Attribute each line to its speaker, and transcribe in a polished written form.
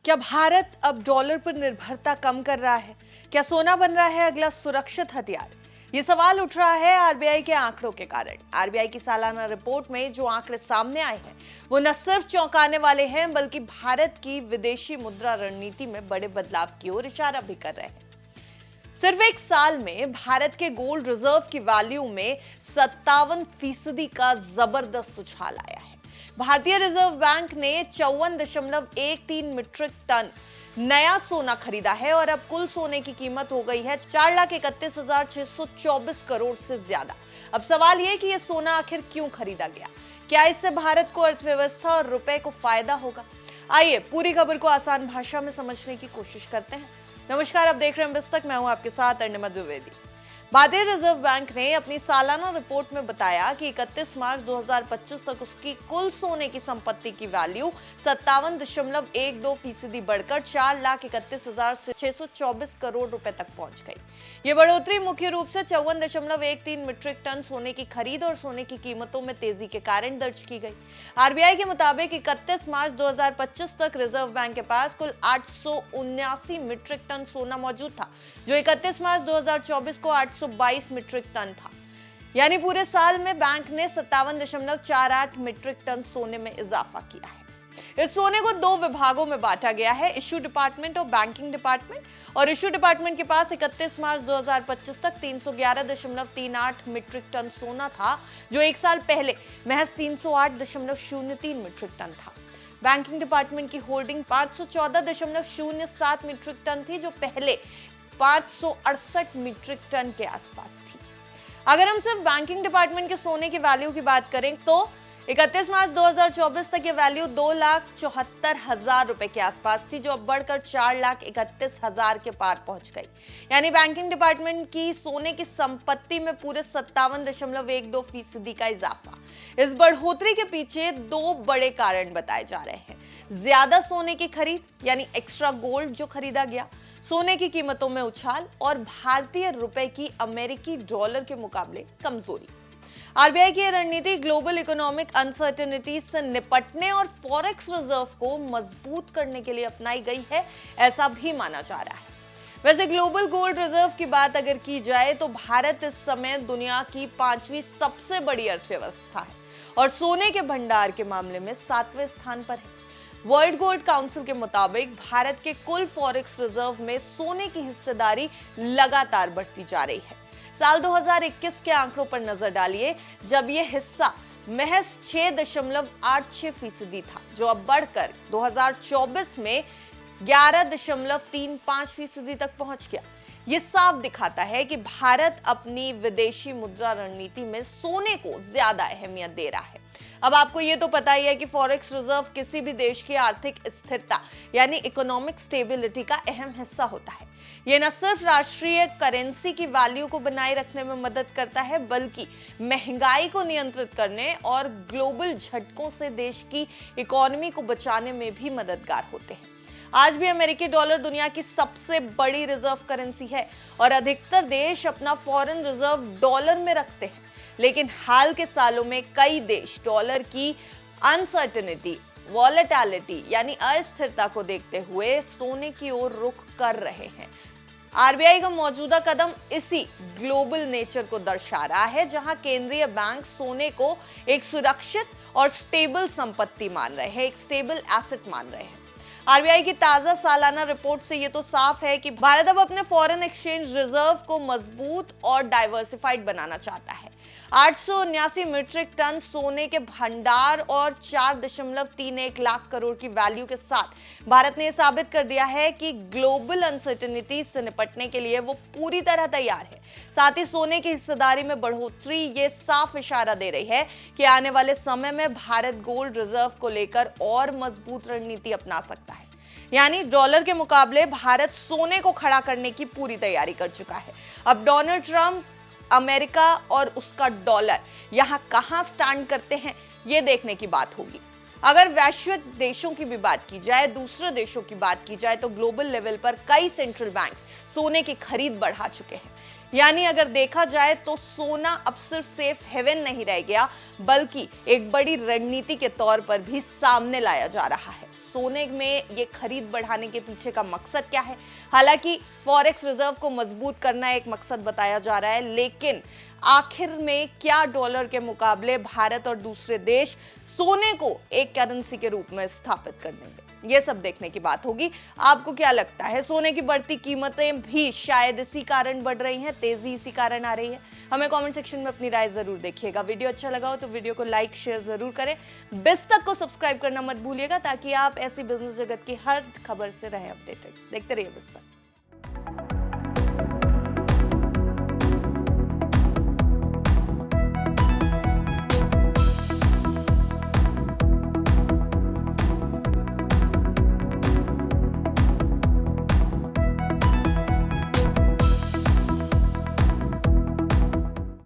Speaker 1: क्या भारत अब डॉलर पर निर्भरता कम कर रहा है? क्या सोना बन रहा है अगला सुरक्षित हथियार? ये सवाल उठ रहा है आरबीआई के आंकड़ों के कारण। आरबीआई की सालाना रिपोर्ट में जो आंकड़े सामने आए हैं, वो न सिर्फ चौंकाने वाले हैं, बल्कि भारत की विदेशी मुद्रा रणनीति में बड़े बदलाव की ओर इशारा भी कर रहे हैं। सिर्फ एक साल में भारत के गोल्ड रिजर्व की वैल्यू में 57% का जबरदस्त उछाल आया है। भारतीय रिजर्व बैंक ने 54.13 मीट्रिक टन नया सोना खरीदा है और अब कुल सोने की कीमत हो गई है 4,31,624 करोड़ से ज्यादा। अब सवाल यह कि यह सोना आखिर क्यों खरीदा गया? क्या इससे भारत को अर्थव्यवस्था और रुपए को फायदा होगा? आइए पूरी खबर को आसान भाषा में समझने की कोशिश करते हैं। नमस्कार, आप देख रहे हैं बिस्तक। मैं हूं आपके साथ अर्णिमा द्विवेदी। भारतीय रिजर्व बैंक ने अपनी सालाना रिपोर्ट में बताया कि 31 मार्च 2025 तक उसकी कुल सोने की संपत्ति की वैल्यू 57.12% बढ़कर 4,31,624 करोड़ रुपए तक पहुंच गई। ये बढ़ोतरी मुख्य रूप से 54.13 मीट्रिक टन सोने की खरीद और सोने की कीमतों में तेजी के कारण दर्ज की गई। आरबीआई के मुताबिक 31 मार्च 2025 तक रिजर्व बैंक के पास कुल 879 मीट्रिक टन सोना मौजूद था, जो 31 मार्च 2024 को 822 मीट्रिक टन था। यानी पूरे साल में बैंक ने 57.48 मीट्रिक टन सोने में इजाफा किया है। इस सोने को दो विभागों में बांटा गया है, इश्यू डिपार्टमेंट और बैंकिंग डिपार्टमेंट। और इश्यू डिपार्टमेंट के पास 31 मार्च 2025 तक 311.38 मीट्रिक टन सोना था, जो एक साल पहले महज 308.03 मीट्रिक टन था। बैंकिंग डिपार्टमेंट की होल्डिंग 514.07 मीट्रिक टन थी, जो पहले 568 मीट्रिक टन के आसपास थी। अगर हम सिर्फ बैंकिंग डिपार्टमेंट के सोने की वैल्यू की बात करें तो 31 मार्च 2024 तक ये वैल्यू 2,74,000 रुपए के आसपास थी, जो अब बढ़कर 4,31,000 के पार पहुंच गई। यानी बैंकिंग डिपार्टमेंट की सोने की संपत्ति में पूरे 57.12% का इजाफा। इस बढ़ोतरी के पीछे दो बड़े कारण बताए जा रहे हैं। ज्यादा सोने की खरीद यानी एक्स्ट्रा गोल्ड जो खरीदा गया, सोने की कीमतों में उछाल और भारतीय रुपए की अमेरिकी डॉलर के मुकाबले कमजोरी। आरबीआई की रणनीति ग्लोबल इकोनॉमिक अनसर्टेनिटीज से निपटने और फॉरेक्स रिजर्व को मजबूत करने के लिए अपनाई गई है, ऐसा भी माना जा रहा है। वैसे ग्लोबल गोल्ड रिजर्व की बात अगर की जाए तो भारत इस समय दुनिया की 5वीं सबसे बड़ी अर्थव्यवस्था है और सोने के भंडार के मामले में 7वें स्थान पर है। वर्ल्ड गोल्ड काउंसिल के मुताबिक भारत के कुल फॉरेक्स रिजर्व में सोने की हिस्सेदारी लगातार बढ़ती जा रही है। साल 2021 के आंकड़ों पर नजर डालिए, जब यह हिस्सा महज 6.86% था, जो अब बढ़कर 2024 में 11.35% तक पहुंच गया। यह साफ दिखाता है कि भारत अपनी विदेशी मुद्रा रणनीति में सोने को ज्यादा अहमियत दे रहा है। अब आपको ये तो पता ही है कि फॉरेक्स रिजर्व किसी भी देश की आर्थिक स्थिरता यानी इकोनॉमिक स्टेबिलिटी का अहम हिस्सा होता है। ये न सिर्फ राष्ट्रीय करेंसी की वैल्यू को बनाए रखने में मदद करता है, बल्कि महंगाई को नियंत्रित करने और ग्लोबल झटकों से देश की इकोनॉमी को बचाने में भी मददगार होते हैं। आज भी अमेरिकी डॉलर दुनिया की सबसे बड़ी रिजर्व करेंसी है और अधिकतर देश अपना फॉरेन रिजर्व डॉलर में रखते हैं। लेकिन हाल के सालों में कई देश डॉलर की अनसर्टेनिटी, वॉलेटिलिटी यानी अस्थिरता को देखते हुए सोने की ओर रुख कर रहे हैं। आरबीआई का मौजूदा कदम इसी ग्लोबल नेचर को दर्शा रहा है, जहां केंद्रीय बैंक सोने को एक सुरक्षित और स्टेबल संपत्ति मान रहे हैं, एक स्टेबल एसेट मान रहे हैं। आरबीआई की ताजा सालाना रिपोर्ट से ये तो साफ है कि भारत अब अपने फॉरेन एक्सचेंज रिजर्व को मजबूत और डाइवर्सिफाइड बनाना चाहता है। 879 मीट्रिक टन सोने के भंडार और 4.31 लाख करोड़ की वैल्यू के साथ भारत ने साबित कर दिया है कि ग्लोबल अनसर्टेनिटीज से निपटने के लिए वो पूरी तरह तैयार है। साथ ही सोने की हिस्सेदारी में बढ़ोतरी ये साफ इशारा दे रही है कि आने वाले समय में भारत गोल्ड रिजर्व को लेकर और मजबूत रणनीति अपना सकता है। यानी डॉलर के मुकाबले भारत सोने को खड़ा करने की पूरी तैयारी कर चुका है। अब डोनाल्ड ट्रंप, अमेरिका और उसका डॉलर यहां कहां स्टैंड करते हैं, यह देखने की बात होगी। अगर वैश्विक देशों की भी बात की जाए, दूसरे देशों की बात की जाए, तो ग्लोबल लेवल पर कई सेंट्रल बैंक्स सोने की खरीद बढ़ा चुके हैं। यानी अगर देखा जाए तो सोना अब सिर्फ सेफ हेवन नहीं रह गया, बल्कि एक बड़ी रणनीति के तौर पर भी सामने लाया जा रहा है। सोने में ये खरीद बढ़ाने के पीछे का मकसद क्या है? हालांकि फॉरेक्स रिजर्व को मजबूत करना एक मकसद बताया जा रहा है, लेकिन आखिर में क्या डॉलर के मुकाबले भारत और दूसरे देश सोने को एक करेंसी के रूप में स्थापित कर देंगे? ये सब देखने की बात होगी। आपको क्या लगता है, सोने की बढ़ती कीमतें भी शायद इसी कारण बढ़ रही हैं, तेजी इसी कारण आ रही है? हमें कमेंट सेक्शन में अपनी राय जरूर देखिएगा। वीडियो अच्छा लगा हो तो वीडियो को लाइक शेयर जरूर करें। बिज़तक को सब्सक्राइब करना मत भूलिएगा, ताकि आप ऐसी बिजनेस जगत की हर खबर से रहे अपडेटेड। देखते रहिए बिज़तक।